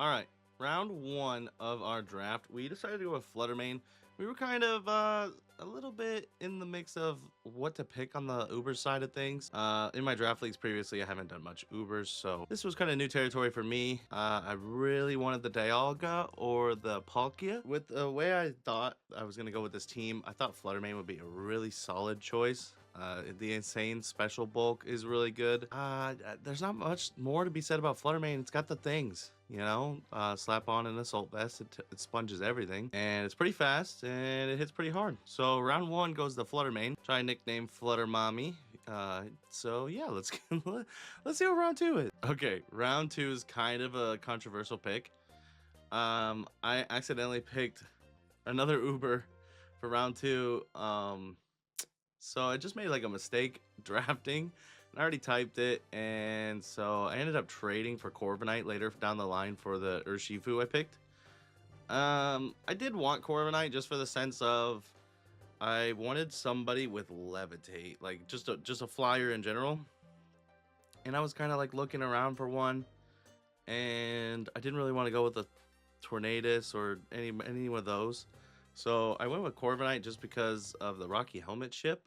All right, round one of our draft, we decided to go with Fluttermane. We were kind of a little bit in the mix of what to pick on the Uber side of things. In my draft leagues previously, I haven't done much Ubers, so this was kind of new territory for me. I really wanted the Dialga or the Palkia. With the way I thought I was going to go with this team, I thought Fluttermane would be a really solid choice. The insane special bulk is really good. There's not much more to be said about Fluttermane. It's got the things, you know, slap on an assault vest. It sponges everything, and it's pretty fast and it hits pretty hard. So round one goes the Fluttermane. Try nickname Flutter Mommy. So yeah, let's see what round two is. Okay, round two is kind of a controversial pick. I accidentally picked another Uber for round two. So I just made like a mistake drafting. I already typed it, and so I ended up trading for Corviknight later down the line for the Urshifu I picked. I did want Corviknight just for the sense of I wanted somebody with levitate, like just a flyer in general. And I was kind of like looking around for one, and I didn't really want to go with the Tornadus or any of those. So I went with Corviknight just because of the Rocky Helmet ship.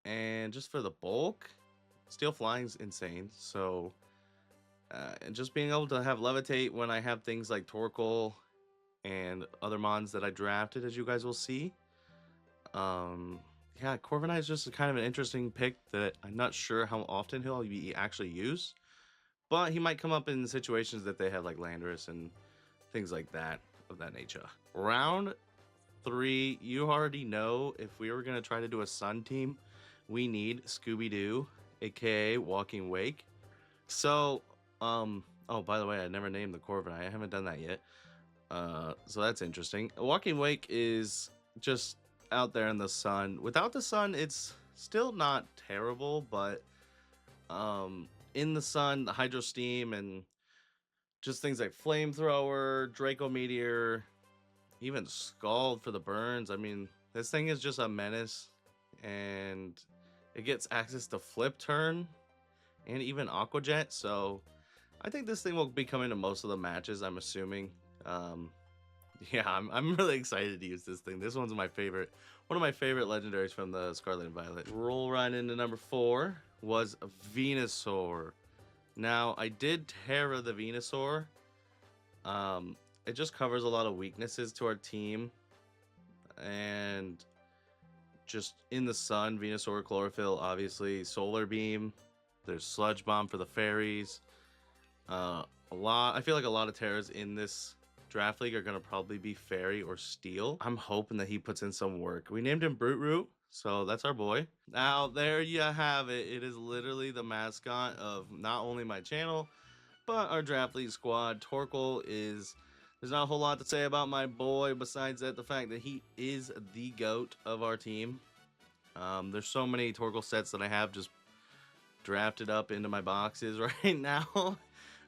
And just for the bulk, steel flying's insane. So, and just being able to have levitate when I have things like Torkoal and other mons that I drafted, as you guys will see. Yeah, Corviknight is just kind of an interesting pick that I'm not sure how often he'll be actually used, but he might come up in situations that they have like Landorus and things like that of that nature. Round three, you already know if we were gonna try to do a Sun team, we need Scooby-Doo, aka Walking Wake. So, oh, by the way, I never named the Corviknight. I haven't done that yet. So that's interesting. Walking Wake is just out there in the sun. Without the sun, it's still not terrible, but in the sun, the Hydro Steam and just things like Flamethrower, Draco Meteor, even Scald for the burns. I mean, this thing is just a menace, and it gets access to Flip Turn and even Aqua Jet. So I think this thing will be coming to most of the matches, I'm assuming. Yeah, I'm really excited to use this thing. This one's my favorite. One of my favorite legendaries from the Scarlet and Violet. Roll right into number 4 was Venusaur. Now, I did Terra the Venusaur. It just covers a lot of weaknesses to our team. And just in the sun, Venusaur, Chlorophyll, obviously, Solar Beam. There's Sludge Bomb for the fairies. I feel like a lot of Terras in this draft league are going to probably be fairy or steel. I'm hoping that he puts in some work. We named him Brute Root, so that's our boy. Now, there you have it. It is literally the mascot of not only my channel, but our draft league squad. Torkoal is... There's not a whole lot to say about my boy besides that the fact that he is the GOAT of our team. There's so many Torkoal sets that I have just drafted up into my boxes right now.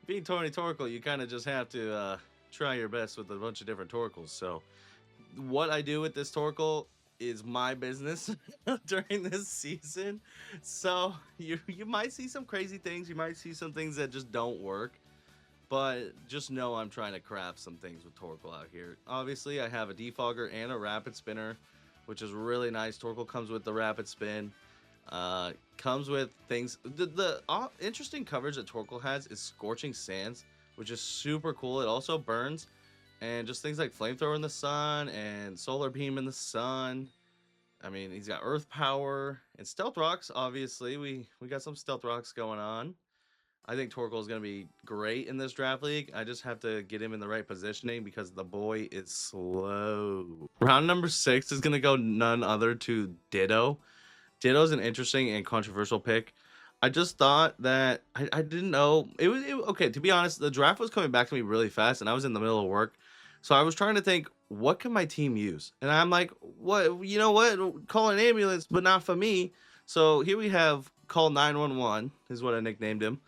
Being Tony Torkoal, you kind of just have to try your best with a bunch of different Torkoals. So what I do with this Torkoal is my business during this season. So you might see some crazy things. You might see some things that just don't work. But just know I'm trying to craft some things with Torkoal out here. Obviously, I have a Defogger and a Rapid Spinner, which is really nice. Torkoal comes with the Rapid Spin. Comes with things. The interesting coverage that Torkoal has is Scorching Sands, which is super cool. It also burns. And just things like Flamethrower in the sun and Solar Beam in the sun. I mean, he's got Earth Power and Stealth Rocks, obviously. We got some Stealth Rocks going on. I think Torkoal is going to be great in this draft league. I just have to get him in the right positioning because the boy is slow. Round number 6 is going to go none other to Ditto. Ditto's an interesting and controversial pick. I just thought that I didn't know okay. To be honest, the draft was coming back to me really fast, and I was in the middle of work, so I was trying to think, what can my team use? And I'm like, what? You know what? Call an ambulance, but not for me. So here we have call 911 is what I nicknamed him.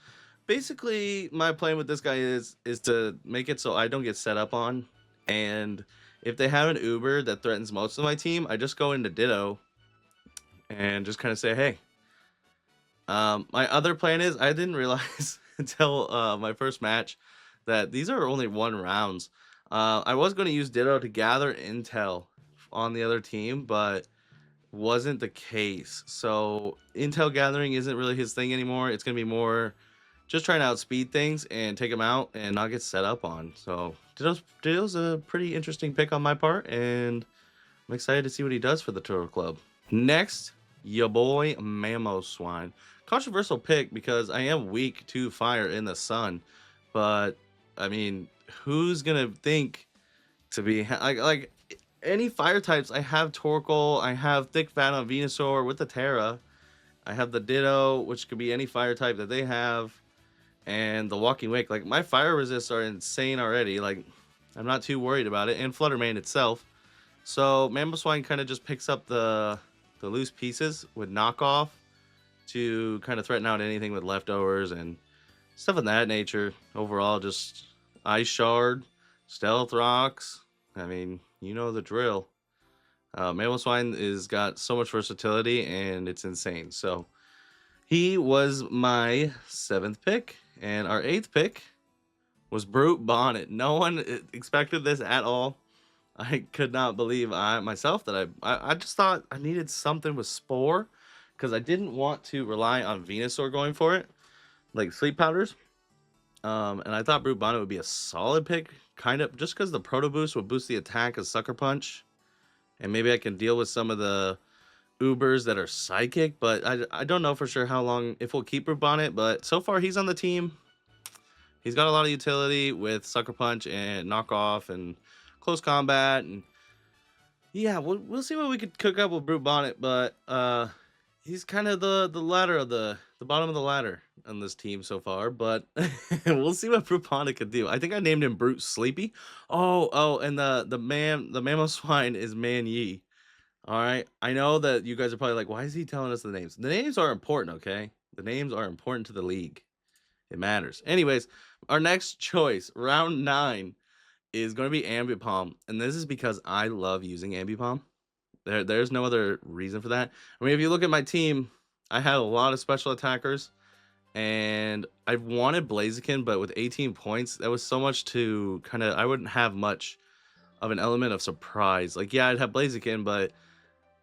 Basically, my plan with this guy is to make it so I don't get set up on, and if they have an Uber that threatens most of my team, I just go into Ditto and just kind of say, hey. My other plan is I didn't realize until my first match that these are only 1 rounds. I was going to use Ditto to gather intel on the other team, but wasn't the case. So intel gathering isn't really his thing anymore. It's going to be more just trying to outspeed things and take them out and not get set up on. So Ditto's a pretty interesting pick on my part, and I'm excited to see what he does for the Turtle Club. Next, your boy Mamoswine. Controversial pick because I am weak to fire in the sun, but I mean, who's gonna think to be like any fire types? I have Torkoal, I have Thick Fat on Venusaur with the Terra, I have the Ditto, which could be any fire type that they have, and the Walking Wake. Like my fire resists are insane already. Like I'm not too worried about it, and Fluttermane itself. So Mamoswine kind of just picks up the loose pieces with knockoff to kind of threaten out anything with leftovers and stuff of that nature. Overall, just Ice Shard, Stealth Rocks. I mean, you know the drill. Mamoswine is got so much versatility and it's insane. So he was my 7th pick, and our 8th pick was Brute Bonnet. No one expected this at all. I could not believe myself that I just thought I needed something with Spore because I didn't want to rely on Venusaur going for it, like Sleep Powders. And I thought Brute Bonnet would be a solid pick, kind of just because the Proto Boost would boost the attack as Sucker Punch, and maybe I can deal with some of the Ubers that are Psychic. But I don't know for sure how long if we'll keep Brute Bonnet. But so far he's on the team. He's got a lot of utility with Sucker Punch and Knockoff and close combat, and yeah, we'll see what we could cook up with Brute Bonnet, but he's kind of the ladder of the bottom of the ladder on this team so far, but we'll see what Brute Bonnet could do. I think I named him Brute Sleepy. Oh, and the Mamoswine is Man Yi. All right, I know that you guys are probably like, why is he telling us the names? The names are important, okay? The names are important to the league. It matters. Anyways, our next choice, round 9, is going to be Ambipom, and this is because I love using Ambipom. There's no other reason for that. I mean, if you look at my team, I had a lot of special attackers, and I wanted Blaziken, but with 18 points, that was so much to kind of, I wouldn't have much of an element of surprise. Like, yeah, I'd have Blaziken, but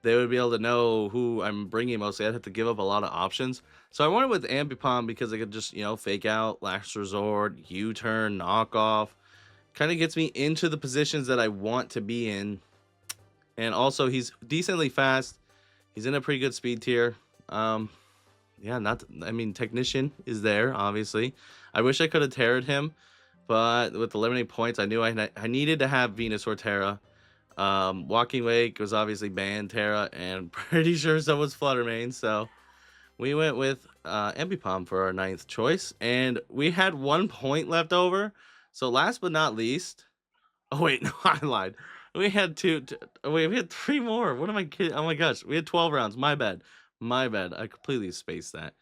they would be able to know who I'm bringing mostly. I'd have to give up a lot of options. So I went with Ambipom because I could just, fake out, Last Resort, U-turn, knockoff. Kind of gets me into the positions that I want to be in. And also he's decently fast. He's in a pretty good speed tier. Yeah, Technician is there, obviously. I wish I could have Terra'd him, but with the limiting points, I knew I needed to have Venusaur Terra. Walking Wake was obviously banned Terra, and pretty sure so was Fluttermane. So we went with Ambipom for our 9th choice, and we had 1 point left over. So last but not least, oh wait, no, I lied. We had we had 3 more. What am I kidding? Oh my gosh, we had 12 rounds. My bad. I completely spaced that.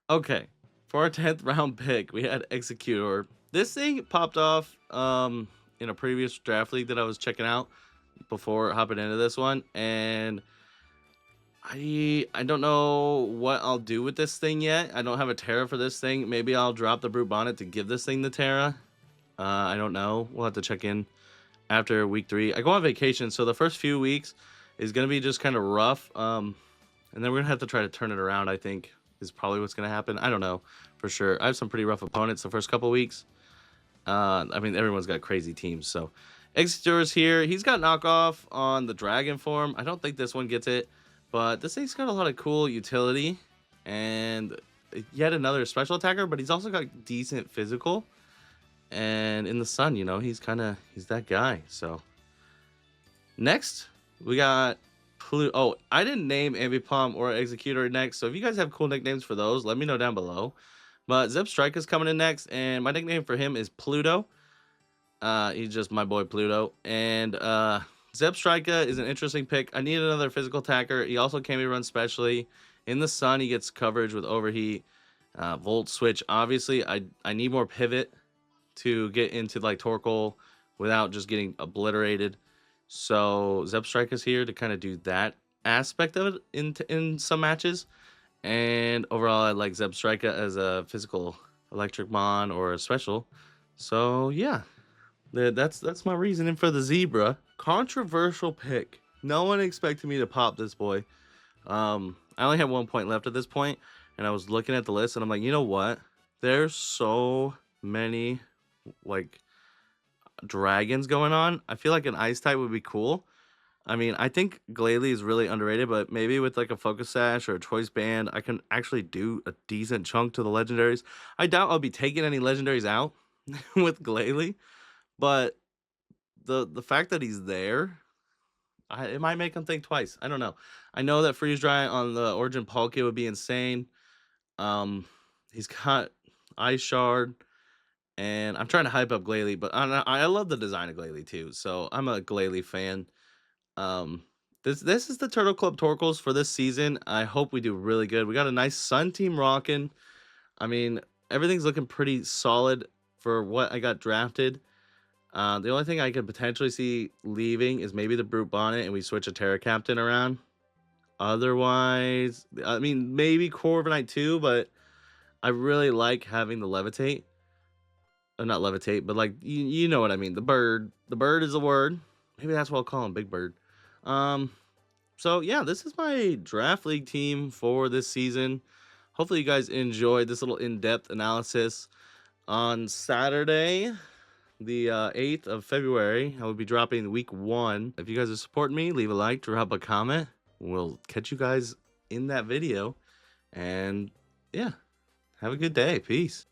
Okay, for our 10th round pick, we had Executor. This thing popped off in a previous draft league that I was checking out before hopping into this one, and I don't know what I'll do with this thing yet. I don't have a Terra for this thing. Maybe I'll drop the Brute Bonnet to give this thing the Terra. I don't know. We'll have to check in after week 3. I go on vacation, so the first few weeks is going to be just kind of rough. And then we're going to have to try to turn it around, I think, is probably what's going to happen. I don't know for sure. I have some pretty rough opponents the first couple weeks. I mean, everyone's got crazy teams, so Executor's here. He's got knockoff on the Dragon form. I don't think this one gets it, but this thing's got a lot of cool utility and yet another special attacker, but he's also got decent physical. And in the sun, he's that guy. So next we got Pluto. Oh, I didn't name Ambipom or Executor next, so if you guys have cool nicknames for those, let me know down below. But Zebstrika is coming in next, and my nickname for him is Pluto. He's just my boy Pluto. And Zebstrika is an interesting pick. I need another physical attacker. He also can be run specially. In the sun, he gets coverage with Overheat, Volt Switch. Obviously, I need more pivot to get into like Torkoal without just getting obliterated. So Zebstrika is here to kind of do that aspect of it in some matches. And overall, I like Zebstrika as a physical electric mon or a special. So yeah, that's my reasoning for the zebra. Controversial pick. No one expected me to pop this boy. I only have 1 point left at this point, and I was looking at the list, and I'm like, you know what? There's so many like dragons going on. I feel like an ice type would be cool. I mean, I think Glalie is really underrated, but maybe with like a focus sash or a choice band, I can actually do a decent chunk to the legendaries. I doubt I'll be taking any legendaries out with Glalie, but the fact that he's there, it might make him think twice. I don't know. I know that freeze dry on the Origin Palkia would be insane. Um, he's got Ice Shard, and I'm trying to hype up Glalie, but I love the design of Glalie too. So I'm a Glalie fan. Um, this is the Turtle Club Torkles for this season. I hope we do really good. We got a nice Sun team rocking. I mean, everything's looking pretty solid for what I got drafted. The only thing I could potentially see leaving is maybe the Brute Bonnet, and we switch a Terra Captain around. Otherwise, I mean, maybe Corviknight too, but I really like having the Levitate. Not Levitate, but like you know what I mean. The bird. The bird is a word. Maybe that's what I'll call him, Big Bird. Um, so yeah, this is my draft league team for this season. Hopefully you guys enjoyed this little in-depth analysis. On Saturday, the 8th of February, I will be dropping week 1. If you guys are supporting me, leave a like, drop a comment. We'll catch you guys in that video. And yeah, have a good day. Peace.